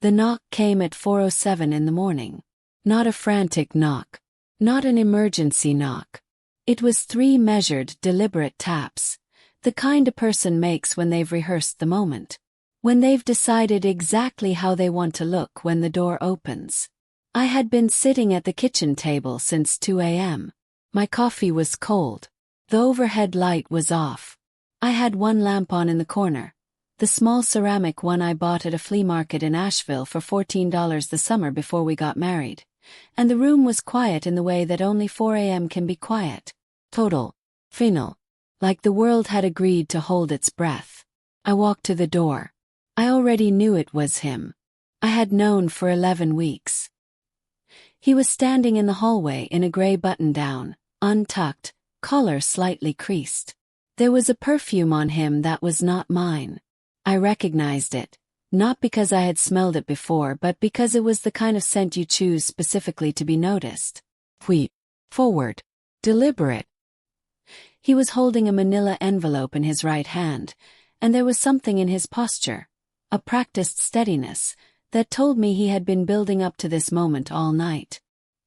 The knock came at 4:07 in the morning. Not a frantic knock. Not an emergency knock. It was 3 measured, deliberate taps. The kind a person makes when they've rehearsed the moment. When they've decided exactly how they want to look when the door opens. I had been sitting at the kitchen table since 2 a.m. My coffee was cold. The overhead light was off. I had one lamp on in the corner. The small ceramic one I bought at a flea market in Asheville for $14 the summer before we got married. And the room was quiet in the way that only 4 a.m. can be quiet. Total. Final. Like the world had agreed to hold its breath. I walked to the door. I already knew it was him. I had known for 11 weeks. He was standing in the hallway in a gray button-down, untucked, collar slightly creased. There was a perfume on him that was not mine. I recognized it, not because I had smelled it before but because it was the kind of scent you choose specifically to be noticed. Forward. Deliberate. He was holding a manila envelope in his right hand, and there was something in his posture, a practiced steadiness, that told me he had been building up to this moment all night.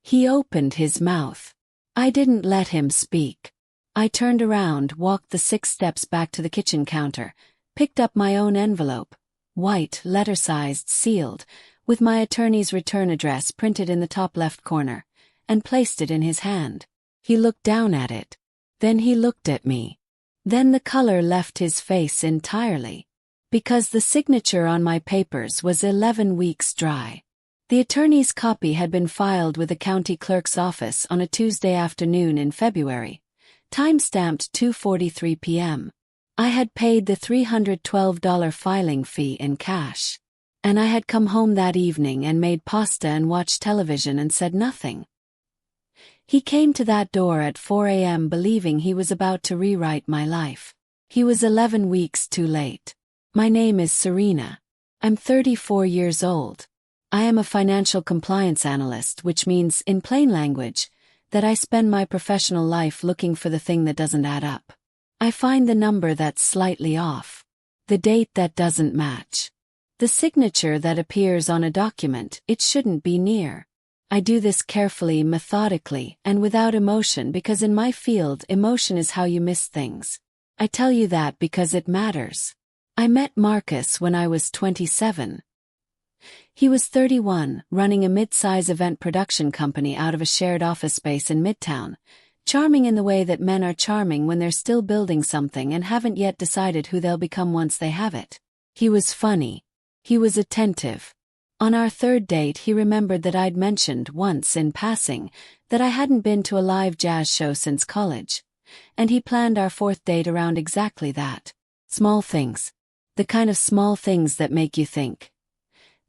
He opened his mouth. I didn't let him speak. I turned around, walked the 6 steps back to the kitchen counter, picked up my own envelope, white, letter-sized, sealed, with my attorney's return address printed in the top left corner, and placed it in his hand. He looked down at it. Then he looked at me. Then the color left his face entirely. Because the signature on my papers was 11 weeks dry. The attorney's copy had been filed with the county clerk's office on a Tuesday afternoon in February, time-stamped 2:43 p.m. I had paid the $312 filing fee in cash. And I had come home that evening and made pasta and watched television and said nothing. He came to that door at 4 a.m. believing he was about to rewrite my life. He was 11 weeks too late. My name is Serena. I'm 34 years old. I am a financial compliance analyst, which means, in plain language, that I spend my professional life looking for the thing that doesn't add up. I find the number that's slightly off. The date that doesn't match. The signature that appears on a document it shouldn't be near. I do this carefully, methodically, and without emotion because in my field emotion is how you miss things. I tell you that because it matters. I met Marcus when I was 27. He was 31, running a mid-size event production company out of a shared office space in Midtown, charming in the way that men are charming when they're still building something and haven't yet decided who they'll become once they have it. He was funny. He was attentive. On our 3rd date he remembered that I'd mentioned once in passing that I hadn't been to a live jazz show since college, and he planned our 4th date around exactly that. Small things. The kind of small things that make you think.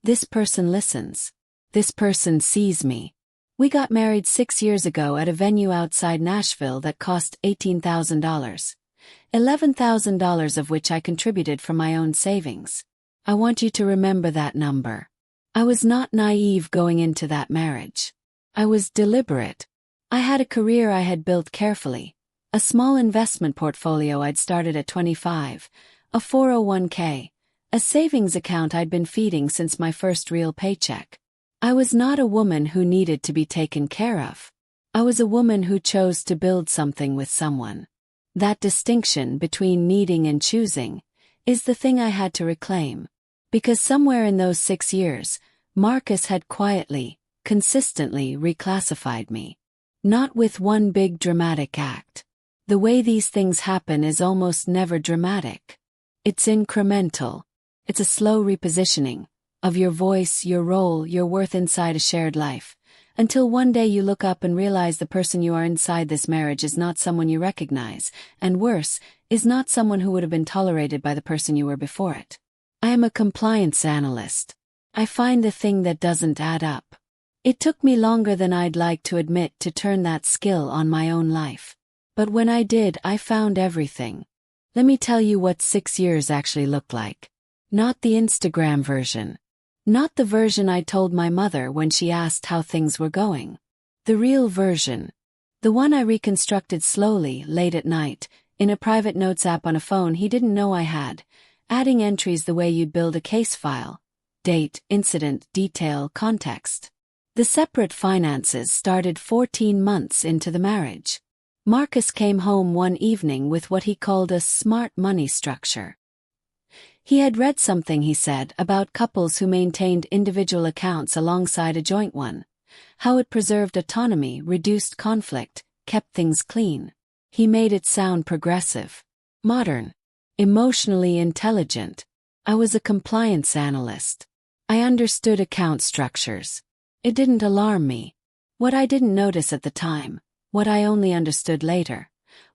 This person listens. This person sees me. We got married 6 years ago at a venue outside Nashville that cost $18,000. $11,000 of which I contributed from my own savings. I want you to remember that number. I was not naive going into that marriage. I was deliberate. I had a career I had built carefully, a small investment portfolio I'd started at 25, a 401k, a savings account I'd been feeding since my first real paycheck. I was not a woman who needed to be taken care of. I was a woman who chose to build something with someone. That distinction between needing and choosing is the thing I had to reclaim. Because somewhere in those 6 years, Marcus had quietly, consistently reclassified me. Not with one big dramatic act. The way these things happen is almost never dramatic. It's incremental. It's a slow repositioning of your voice, your role, your worth inside a shared life, until one day you look up and realize the person you are inside this marriage is not someone you recognize, and worse, is not someone who would have been tolerated by the person you were before it. I am a compliance analyst. I find the thing that doesn't add up. It took me longer than I'd like to admit to turn that skill on my own life. But when I did, I found everything. Let me tell you what 6 years actually looked like. Not the Instagram version. Not the version I told my mother when she asked how things were going. The real version. The one I reconstructed slowly, late at night, in a private notes app on a phone he didn't know I had, adding entries the way you'd build a case file. date, incident, detail, context. The separate finances started 14 months into the marriage. Marcus came home one evening with what he called a smart money structure. He had read something, he said, about couples who maintained individual accounts alongside a joint one, how it preserved autonomy, reduced conflict, kept things clean. He made it sound progressive, modern, emotionally intelligent. I was a compliance analyst. I understood account structures. It didn't alarm me. What I didn't notice at the time, what I only understood later,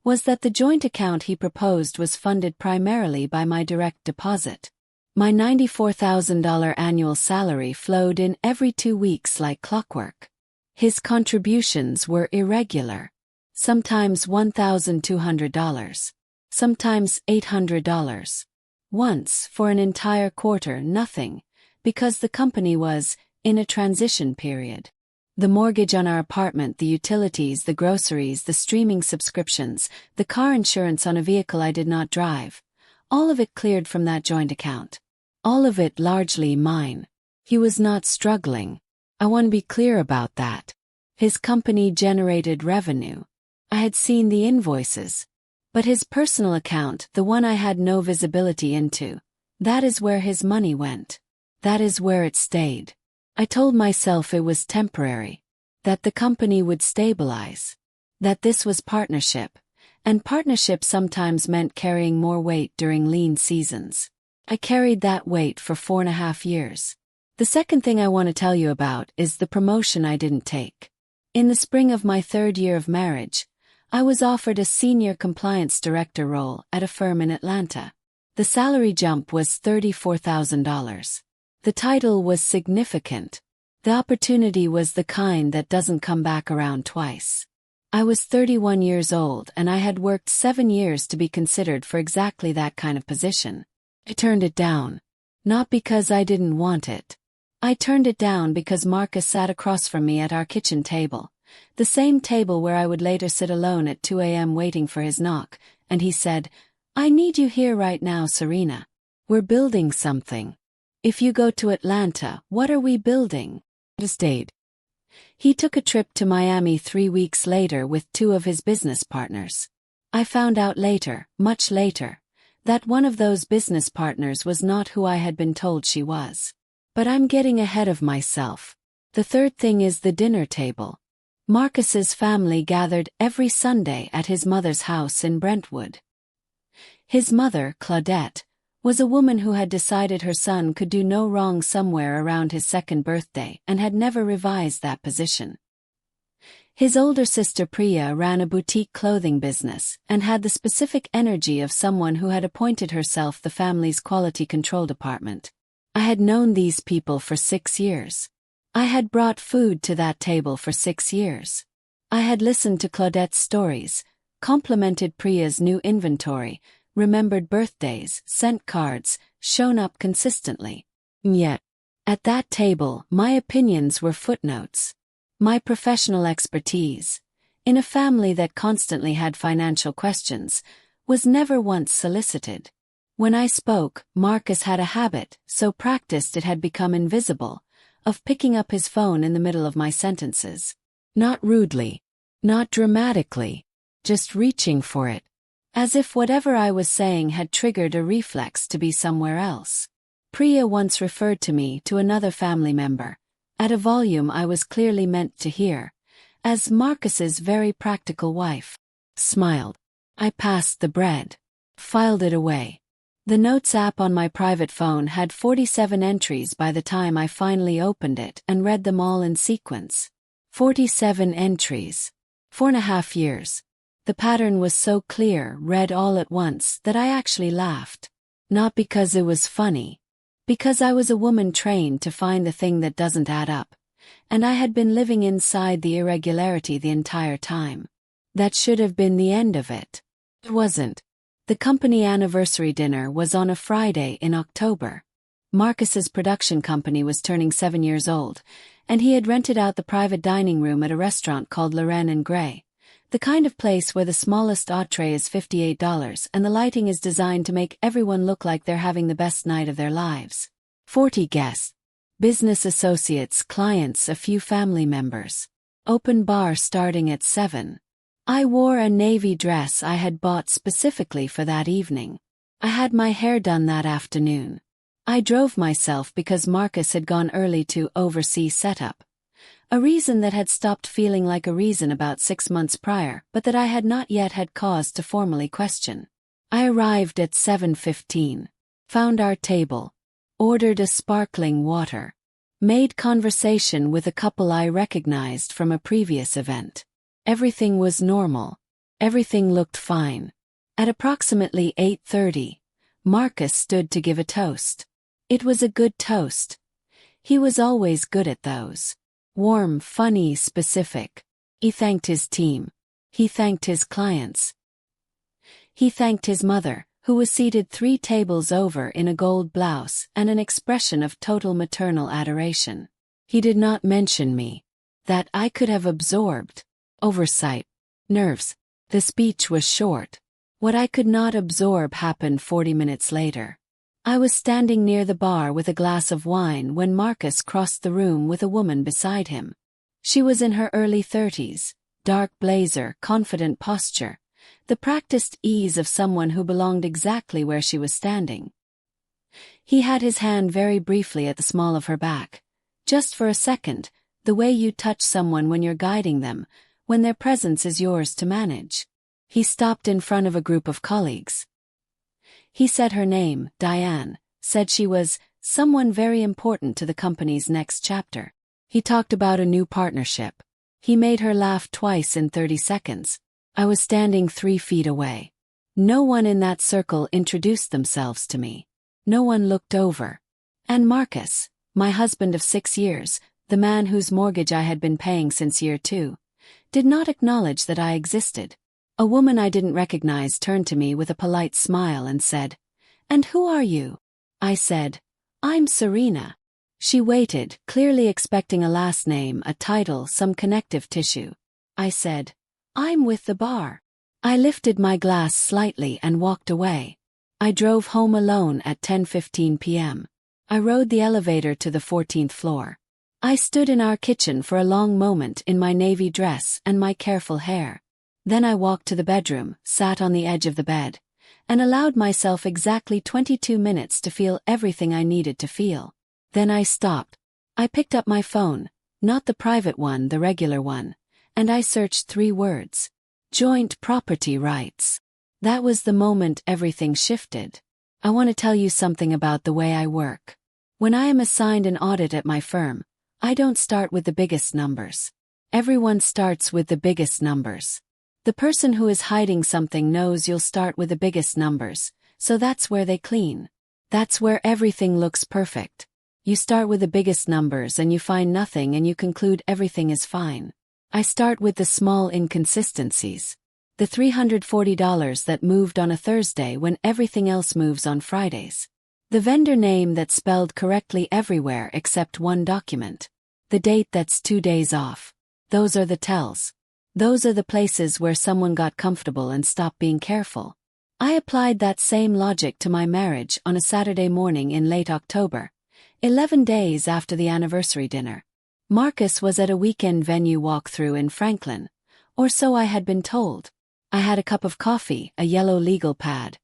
was that the joint account he proposed was funded primarily by my direct deposit. My $94,000 annual salary flowed in every 2 weeks like clockwork. His contributions were irregular. Sometimes $1,200. Sometimes $800. Once, for an entire quarter, nothing, because the company was in a transition period. The mortgage on our apartment, the utilities, the groceries, the streaming subscriptions, the car insurance on a vehicle I did not drive, all of it cleared from that joint account. All of it largely mine. He was not struggling. I want to be clear about that. His company generated revenue. I had seen the invoices. But his personal account, the one I had no visibility into, that is where his money went. That is where it stayed. I told myself it was temporary, that the company would stabilize, that this was partnership, and partnership sometimes meant carrying more weight during lean seasons. I carried that weight for 4.5 years. The second thing I want to tell you about is the promotion I didn't take. In the spring of my 3rd year of marriage, I was offered a senior compliance director role at a firm in Atlanta. The salary jump was $34,000. The title was significant. The opportunity was the kind that doesn't come back around twice. I was 31 years old and I had worked 7 years to be considered for exactly that kind of position. I turned it down. Not because I didn't want it. I turned it down because Marcus sat across from me at our kitchen table, the same table where I would later sit alone at 2 a.m. waiting for his knock, and he said, "I need you here right now, Serena. We're building something. If you go to Atlanta, what are we building?" I stayed. He took a trip to Miami 3 weeks later with 2 of his business partners. I found out later, much later, that one of those business partners was not who I had been told she was. But I'm getting ahead of myself. The third thing is the dinner table. Marcus's family gathered every Sunday at his mother's house in Brentwood. His mother, Claudette, was a woman who had decided her son could do no wrong somewhere around his 2nd birthday and had never revised that position. His older sister Priya ran a boutique clothing business and had the specific energy of someone who had appointed herself the family's quality control department. I had known these people for 6 years. I had brought food to that table for 6 years. I had listened to Claudette's stories, complimented Priya's new inventory, remembered birthdays, sent cards, shown up consistently. And yet, at that table, my opinions were footnotes. My professional expertise, in a family that constantly had financial questions, was never once solicited. When I spoke, Marcus had a habit, so practiced it had become invisible, of picking up his phone in the middle of my sentences. Not rudely, not dramatically, just reaching for it. As if whatever I was saying had triggered a reflex to be somewhere else. Priya once referred to me to another family member, at a volume I was clearly meant to hear, as Marcus's very practical wife. Smiled. I passed the bread. Filed it away. The Notes app on my private phone had 47 entries by the time I finally opened it and read them all in sequence. 47 entries. 4.5 years. The pattern was so clear, read all at once, that I actually laughed. Not because it was funny. Because I was a woman trained to find the thing that doesn't add up. And I had been living inside the irregularity the entire time. That should have been the end of it. It wasn't. The company anniversary dinner was on a Friday in October. Marcus's production company was turning 7 years old, and he had rented out the private dining room at a restaurant called Loren Gray. The kind of place where the smallest entree is $58 and the lighting is designed to make everyone look like they're having the best night of their lives. 40 guests, Business associates, clients, a few family members. Open bar starting at 7. I wore a navy dress I had bought specifically for that evening. I had my hair done that afternoon. I drove myself because Marcus had gone early to oversee setup. A reason that had stopped feeling like a reason about 6 months prior, but that I had not yet had cause to formally question. I arrived at 7:15. Found our table. Ordered a sparkling water. Made conversation with a couple I recognized from a previous event. Everything was normal. Everything looked fine. At approximately 8:30, Marcus stood to give a toast. It was a good toast. He was always good at those. Warm, funny, specific. He thanked his team. He thanked his clients. He thanked his mother, who was seated 3 tables over in a gold blouse and an expression of total maternal adoration. He did not mention me. That I could have absorbed. Oversight. Nerves. The speech was short. What I could not absorb happened 40 minutes later. I was standing near the bar with a glass of wine when Marcus crossed the room with a woman beside him. She was in her early 30s, dark blazer, confident posture, the practiced ease of someone who belonged exactly where she was standing. He had his hand very briefly at the small of her back, just for a second, the way you touch someone when you're guiding them, when their presence is yours to manage. He stopped in front of a group of colleagues. He said her name, Diane, said she was someone very important to the company's next chapter. He talked about a new partnership. He made her laugh twice in 30 seconds. I was standing 3 feet away. No one in that circle introduced themselves to me. No one looked over. And Marcus, my husband of 6 years, the man whose mortgage I had been paying since year 2, did not acknowledge that I existed. A woman I didn't recognize turned to me with a polite smile and said, "And who are you?" I said, "I'm Serena." She waited, clearly expecting a last name, a title, some connective tissue. I said, "I'm with the bar." I lifted my glass slightly and walked away. I drove home alone at 10:15 p.m. I rode the elevator to the 14th floor. I stood in our kitchen for a long moment in my navy dress and my careful hair. Then I walked to the bedroom, sat on the edge of the bed, and allowed myself exactly 22 minutes to feel everything I needed to feel. Then I stopped. I picked up my phone, not the private one, the regular one, and I searched 3 words. Joint property rights. That was the moment everything shifted. I want to tell you something about the way I work. When I am assigned an audit at my firm, I don't start with the biggest numbers. Everyone starts with the biggest numbers. The person who is hiding something knows you'll start with the biggest numbers, so that's where they clean. That's where everything looks perfect. You start with the biggest numbers and you find nothing and you conclude everything is fine. I start with the small inconsistencies. The $340 that moved on a Thursday when everything else moves on Fridays. The vendor name that's spelled correctly everywhere except one document. The date that's 2 days off. Those are the tells. Those are the places where someone got comfortable and stopped being careful. I applied that same logic to my marriage on a Saturday morning in late October, 11 days after the anniversary dinner. Marcus was at a weekend venue walkthrough in Franklin, or so I had been told. I had a cup of coffee, a yellow legal pad,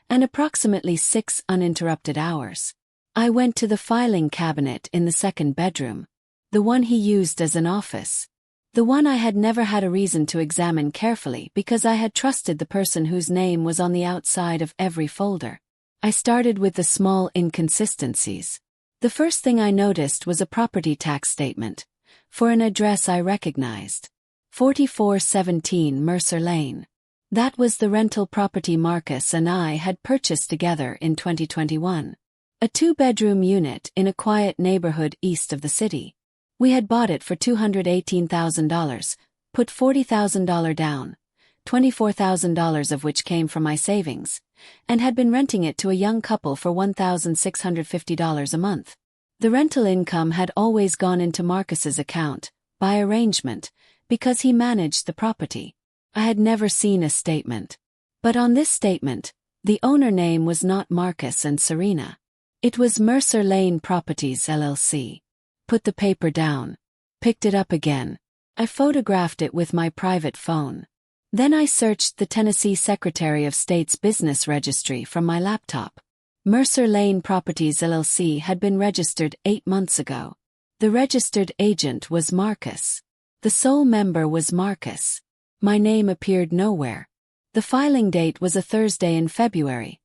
and approximately 6 uninterrupted hours. I went to the filing cabinet in the second bedroom, the one he used as an office. The one I had never had a reason to examine carefully because I had trusted the person whose name was on the outside of every folder. I started with the small inconsistencies. The first thing I noticed was a property tax statement, for an address I recognized. 4417 Mercer Lane. That was the rental property Marcus and I had purchased together in 2021. A 2-bedroom unit in a quiet neighborhood east of the city. We had bought it for $218,000, put $40,000 down, $24,000 of which came from my savings, and had been renting it to a young couple for $1,650 a month. The rental income had always gone into Marcus's account, by arrangement, because he managed the property. I had never seen a statement. But on this statement, the owner name was not Marcus and Serena. It was Mercer Lane Properties LLC. put the paper down, picked it up again. I photographed it with my private phone. Then I searched the Tennessee Secretary of State's business registry from my laptop. Mercer Lane Properties LLC had been registered 8 months ago. The registered agent was Marcus. The sole member was Marcus. My name appeared nowhere. The filing date was a Thursday in February,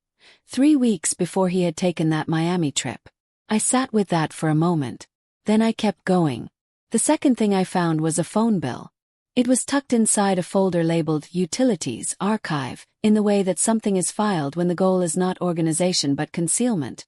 3 weeks before he had taken that Miami trip. I sat with that for a moment. Then I kept going. The second thing I found was a phone bill. It was tucked inside a folder labeled Utilities Archive, in the way that something is filed when the goal is not organization but concealment.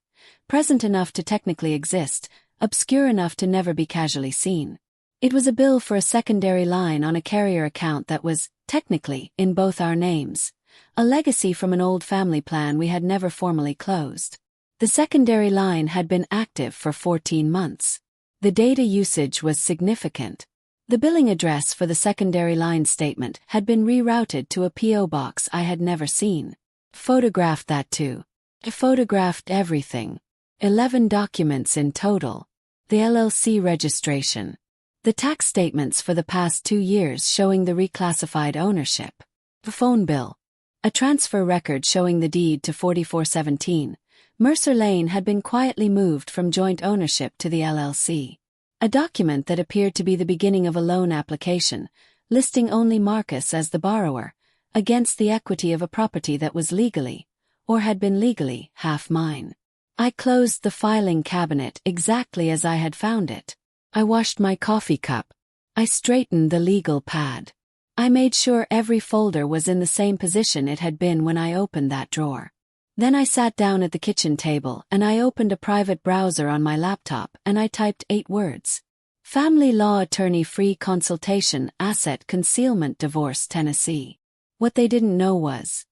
Present enough to technically exist, obscure enough to never be casually seen. It was a bill for a secondary line on a carrier account that was, technically, in both our names. A legacy from an old family plan we had never formally closed. The secondary line had been active for 14 months. The data usage was significant. The billing address for the secondary line statement had been rerouted to a P.O. box I had never seen. Photographed that too. I photographed everything. 11 documents in total. The LLC registration. The tax statements for the past 2 years showing the reclassified ownership. The phone bill. A transfer record showing the deed to 4417. Mercer Lane had been quietly moved from joint ownership to the LLC. A document that appeared to be the beginning of a loan application, listing only Marcus as the borrower, against the equity of a property that was legally, or had been legally, half mine. I closed the filing cabinet exactly as I had found it. I washed my coffee cup. I straightened the legal pad. I made sure every folder was in the same position it had been when I opened that drawer. Then I sat down at the kitchen table and I opened a private browser on my laptop and I typed 8 words. Family Law Attorney Free Consultation Asset Concealment Divorce Tennessee. What they didn't know was,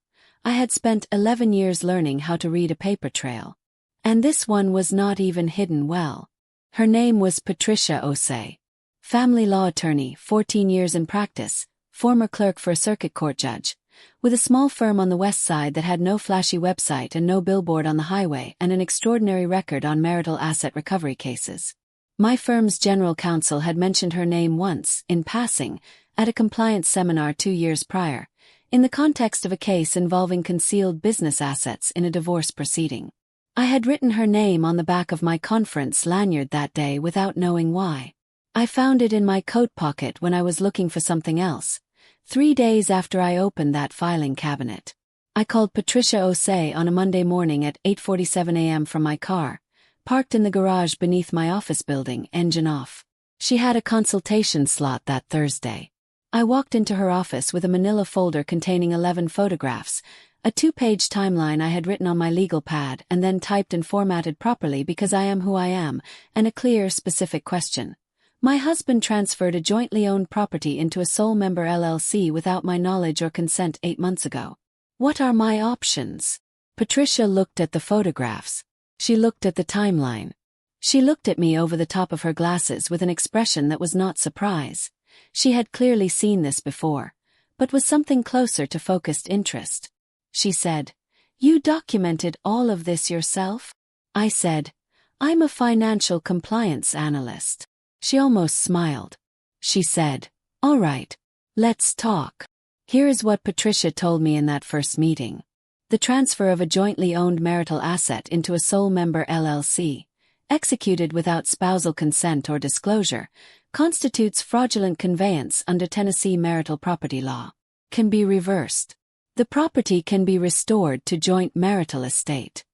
I had spent 11 years learning how to read a paper trail. And this one was not even hidden well. Her name was Patricia Osei. Family law attorney, 14 years in practice, former clerk for a circuit court judge, with a small firm on the west side that had no flashy website and no billboard on the highway and an extraordinary record on marital asset recovery cases. My firm's general counsel had mentioned her name once, in passing, at a compliance seminar 2 years prior, in the context of a case involving concealed business assets in a divorce proceeding. I had written her name on the back of my conference lanyard that day without knowing why. I found it in my coat pocket when I was looking for something else, 3 days after I opened that filing cabinet. I called Patricia Osei on a Monday morning at 8:47 a.m. from my car, parked in the garage beneath my office building, engine off. She had a consultation slot that Thursday. I walked into her office with a manila folder containing 11 photographs, a 2-page timeline I had written on my legal pad and then typed and formatted properly because I am who I am, and a clear, specific question. My husband transferred a jointly owned property into a sole member LLC without my knowledge or consent 8 months ago. What are my options? Patricia looked at the photographs. She looked at the timeline. She looked at me over the top of her glasses with an expression that was not surprise. She had clearly seen this before, but was something closer to focused interest. She said, "You documented all of this yourself?" I said, "I'm a financial compliance analyst." She almost smiled. She said, "All right, let's talk." Here is what Patricia told me in that first meeting. The transfer of a jointly owned marital asset into a sole member LLC, executed without spousal consent or disclosure, constitutes fraudulent conveyance under Tennessee marital property law. Can be reversed. The property can be restored to joint marital estate.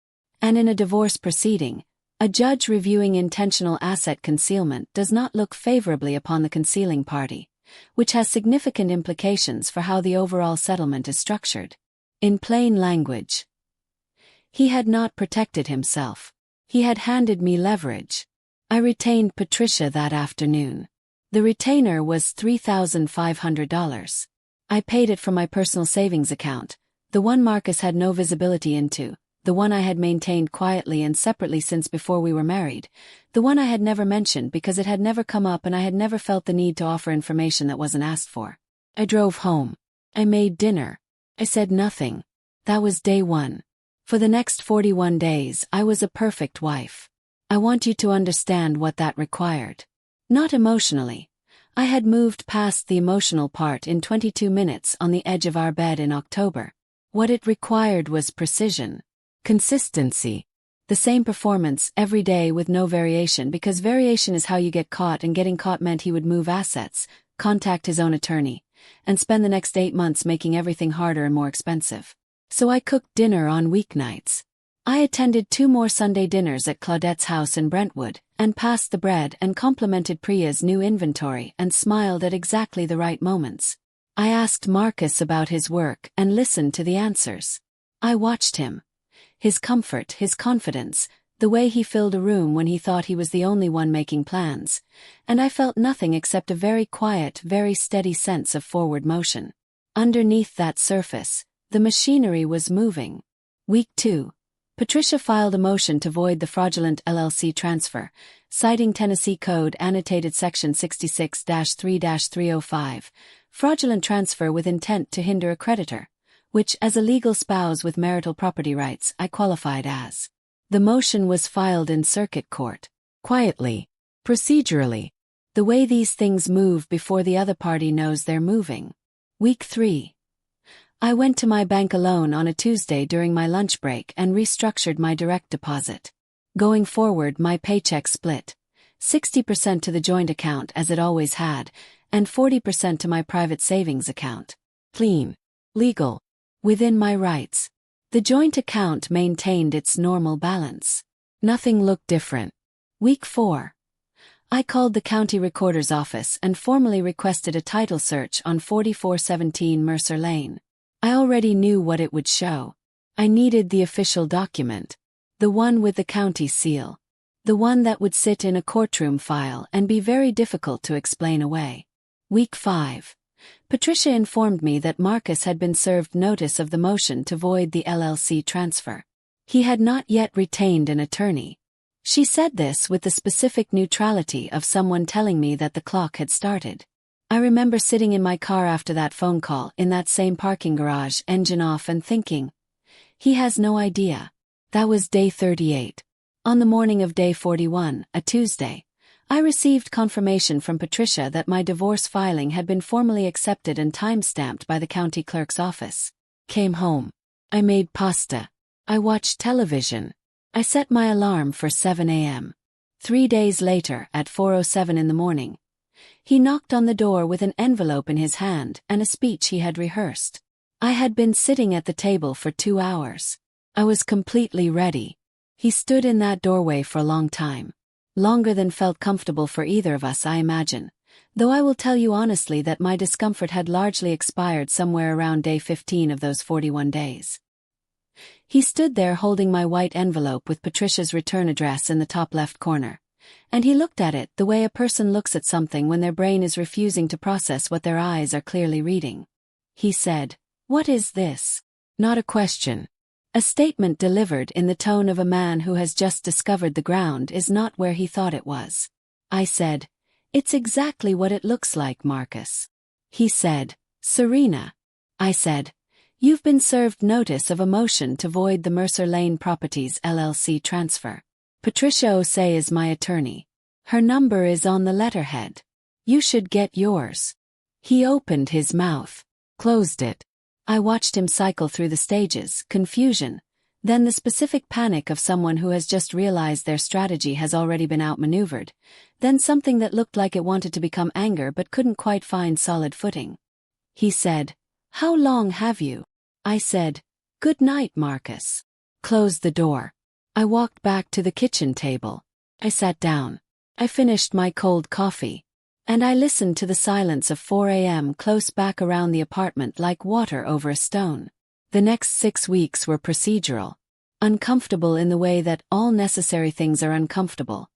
And in a divorce proceeding, a judge reviewing intentional asset concealment does not look favorably upon the concealing party, which has significant implications for how the overall settlement is structured. In plain language, he had not protected himself. He had handed me leverage. I retained Patricia that afternoon. The retainer was $3,500. I paid it from my personal savings account, the one Marcus had no visibility into, the one I had maintained quietly and separately since before we were married, the one I had never mentioned because it had never come up and I had never felt the need to offer information that wasn't asked for. I drove home. I made dinner. I said nothing. That was day 1. For the next 41 days I was a perfect wife. I want you to understand what that required. Not emotionally. I had moved past the emotional part in 22 minutes on the edge of our bed in October. What it required was precision. Consistency. The same performance every day with no variation, because variation is how you get caught, and getting caught meant he would move assets, contact his own attorney, and spend the next 8 months making everything harder and more expensive. So I cooked dinner on weeknights. I attended 2 more Sunday dinners at Claudette's house in Brentwood, and passed the bread and complimented Priya's new inventory and smiled at exactly the right moments. I asked Marcus about his work and listened to the answers. I watched him. His comfort, his confidence, the way he filled a room when he thought he was the only one making plans, and I felt nothing except a very quiet, very steady sense of forward motion. Underneath that surface, the machinery was moving. Week 2. Patricia filed a motion to void the fraudulent LLC transfer, citing Tennessee Code Annotated Section 66-3-305, fraudulent transfer with intent to hinder a creditor, which, as a legal spouse with marital property rights, I qualified as. The motion was filed in circuit court. Quietly. Procedurally. The way these things move before the other party knows they're moving. Week 3. I went to my bank alone on a Tuesday during my lunch break and restructured my direct deposit. Going forward, my paycheck split. 60% to the joint account as it always had, and 40% to my private savings account. Clean. Legal. Within my rights. The joint account maintained its normal balance. Nothing looked different. Week 4. I called the county recorder's office and formally requested a title search on 4417 Mercer Lane. I already knew what it would show. I needed the official document. The one with the county seal. The one that would sit in a courtroom file and be very difficult to explain away. Week 5. Patricia informed me that Marcus had been served notice of the motion to void the LLC transfer. He had not yet retained an attorney. She said this with the specific neutrality of someone telling me that the clock had started. I remember sitting in my car after that phone call in that same parking garage, engine off, and thinking, he has no idea. That was day 38. On the morning of day 41, a Tuesday, I received confirmation from Patricia that my divorce filing had been formally accepted and time-stamped by the county clerk's office. Came home. I made pasta. I watched television. I set my alarm for 7 a.m. 3 days later, at 4:07 in the morning, he knocked on the door with an envelope in his hand and a speech he had rehearsed. I had been sitting at the table for 2 hours. I was completely ready. He stood in that doorway for a long time. Longer than felt comfortable for either of us, I imagine, though I will tell you honestly that my discomfort had largely expired somewhere around day 15 of those 41 days. He stood there holding my white envelope with Patricia's return address in the top left corner, and he looked at it the way a person looks at something when their brain is refusing to process what their eyes are clearly reading. He said, "What is this?" Not a question. A statement delivered in the tone of a man who has just discovered the ground is not where he thought it was. I said, "It's exactly what it looks like, Marcus." He said, "Serena." I said, "You've been served notice of a motion to void the Mercer Lane Properties LLC transfer. Patricia Osei is my attorney. Her number is on the letterhead. You should get yours." He opened his mouth, closed it. I watched him cycle through the stages, confusion, then the specific panic of someone who has just realized their strategy has already been outmaneuvered, then something that looked like it wanted to become anger but couldn't quite find solid footing. He said, "How long have you?" I said, "Good night, Marcus." Closed the door. I walked back to the kitchen table. I sat down. I finished my cold coffee. And I listened to the silence of 4 a.m. close back around the apartment like water over a stone. The next 6 weeks were procedural. Uncomfortable in the way that all necessary things are uncomfortable.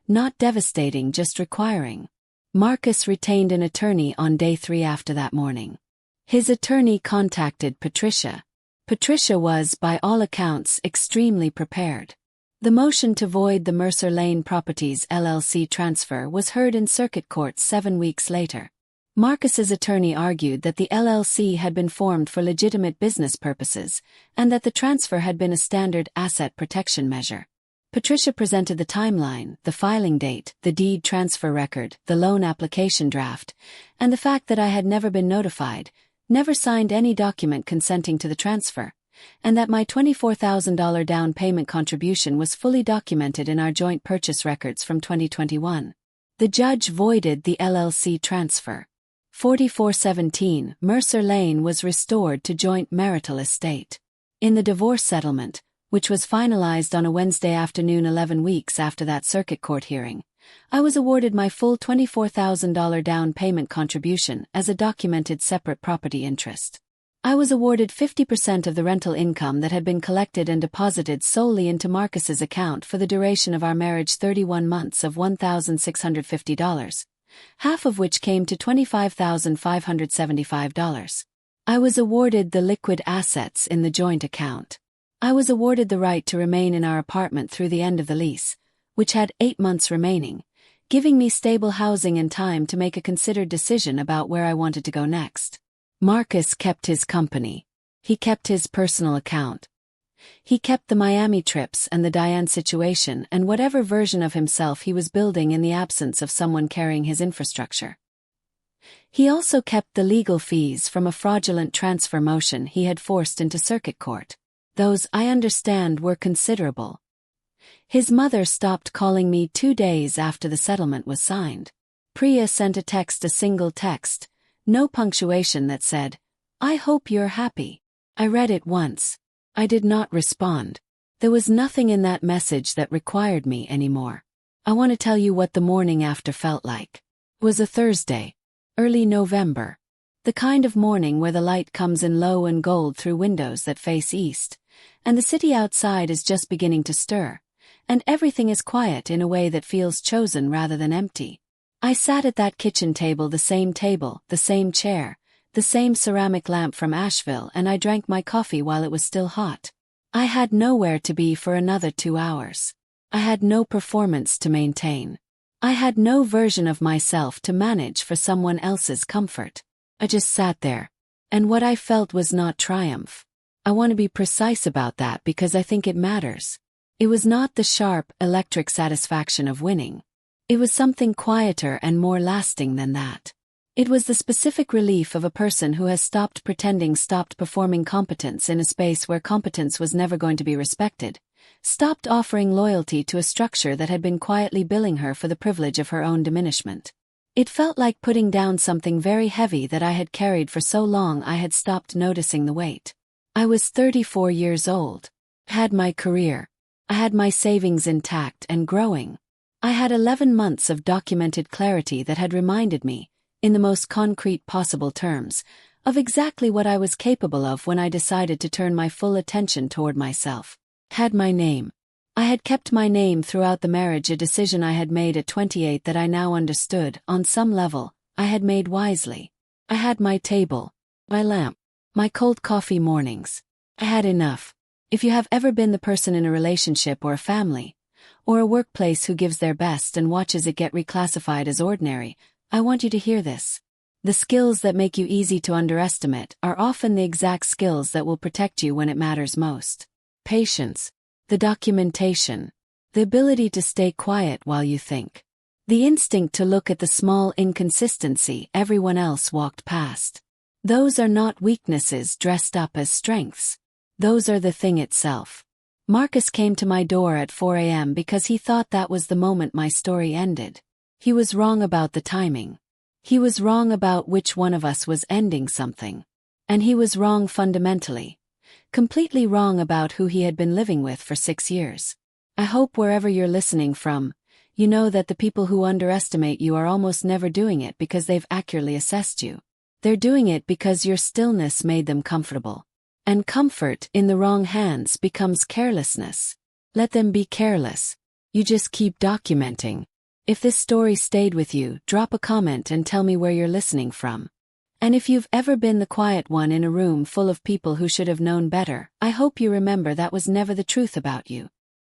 Not devastating, just requiring. Marcus retained an attorney on day 3 after that morning. His attorney contacted Patricia. Patricia was, by all accounts, extremely prepared. The motion to void the Mercer Lane Properties LLC transfer was heard in circuit court 7 weeks later. Marcus's attorney argued that the LLC had been formed for legitimate business purposes, and that the transfer had been a standard asset protection measure. Patricia presented the timeline, the filing date, the deed transfer record, the loan application draft, and the fact that I had never been notified, never signed any document consenting to the transfer, and that my $24,000 down payment contribution was fully documented in our joint purchase records from 2021. The judge voided the LLC transfer. 4417 Mercer Lane was restored to joint marital estate. In the divorce settlement, which was finalized on a Wednesday afternoon 11 weeks after that circuit court hearing, I was awarded my full $24,000 down payment contribution as a documented separate property interest. I was awarded 50% of the rental income that had been collected and deposited solely into Marcus's account for the duration of our marriage, 31 months of $1,650, half of which came to $25,575. I was awarded the liquid assets in the joint account. I was awarded the right to remain in our apartment through the end of the lease, which had 8 months remaining, giving me stable housing and time to make a considered decision about where I wanted to go next. Marcus kept his company. He kept his personal account. He kept the Miami trips and the Diane situation and whatever version of himself he was building in the absence of someone carrying his infrastructure. He also kept the legal fees from a fraudulent transfer motion he had forced into circuit court. Those, I understand, were considerable. His mother stopped calling me 2 days after the settlement was signed. Priya sent a single text, no punctuation, that said, "I hope you're happy." I read it once. I did not respond. There was nothing in that message that required me anymore. I want to tell you what the morning after felt like. It was a Thursday, early November. The kind of morning where the light comes in low and gold through windows that face east, and the city outside is just beginning to stir, and everything is quiet in a way that feels chosen rather than empty. I sat at that kitchen table, the same chair, the same ceramic lamp from Asheville, and I drank my coffee while it was still hot. I had nowhere to be for another 2 hours. I had no performance to maintain. I had no version of myself to manage for someone else's comfort. I just sat there, and what I felt was not triumph. I want to be precise about that because I think it matters. It was not the sharp, electric satisfaction of winning. It was something quieter and more lasting than that. It was the specific relief of a person who has stopped pretending, stopped performing competence in a space where competence was never going to be respected, stopped offering loyalty to a structure that had been quietly billing her for the privilege of her own diminishment. It felt like putting down something very heavy that I had carried for so long I had stopped noticing the weight. I was 34 years old. I had my career. I had my savings intact and growing. I had 11 months of documented clarity that had reminded me, in the most concrete possible terms, of exactly what I was capable of when I decided to turn my full attention toward myself. I had my name. I had kept my name throughout the marriage, a decision I had made at 28 that I now understood, on some level, I had made wisely. I had my table, my lamp, my cold coffee mornings. I had enough. If you have ever been the person in a relationship or a family, or a workplace who gives their best and watches it get reclassified as ordinary, I want you to hear this. The skills that make you easy to underestimate are often the exact skills that will protect you when it matters most. Patience. The documentation. The ability to stay quiet while you think. The instinct to look at the small inconsistency everyone else walked past. Those are not weaknesses dressed up as strengths. Those are the thing itself. Marcus came to my door at 4 a.m. because he thought that was the moment my story ended. He was wrong about the timing. He was wrong about which one of us was ending something. And he was wrong fundamentally. Completely wrong about who he had been living with for 6 years. I hope wherever you're listening from, you know that the people who underestimate you are almost never doing it because they've accurately assessed you. They're doing it because your stillness made them comfortable. And comfort in the wrong hands becomes carelessness. Let them be careless. You just keep documenting. If this story stayed with you, drop a comment and tell me where you're listening from. And if you've ever been the quiet one in a room full of people who should have known better, I hope you remember that was never the truth about you.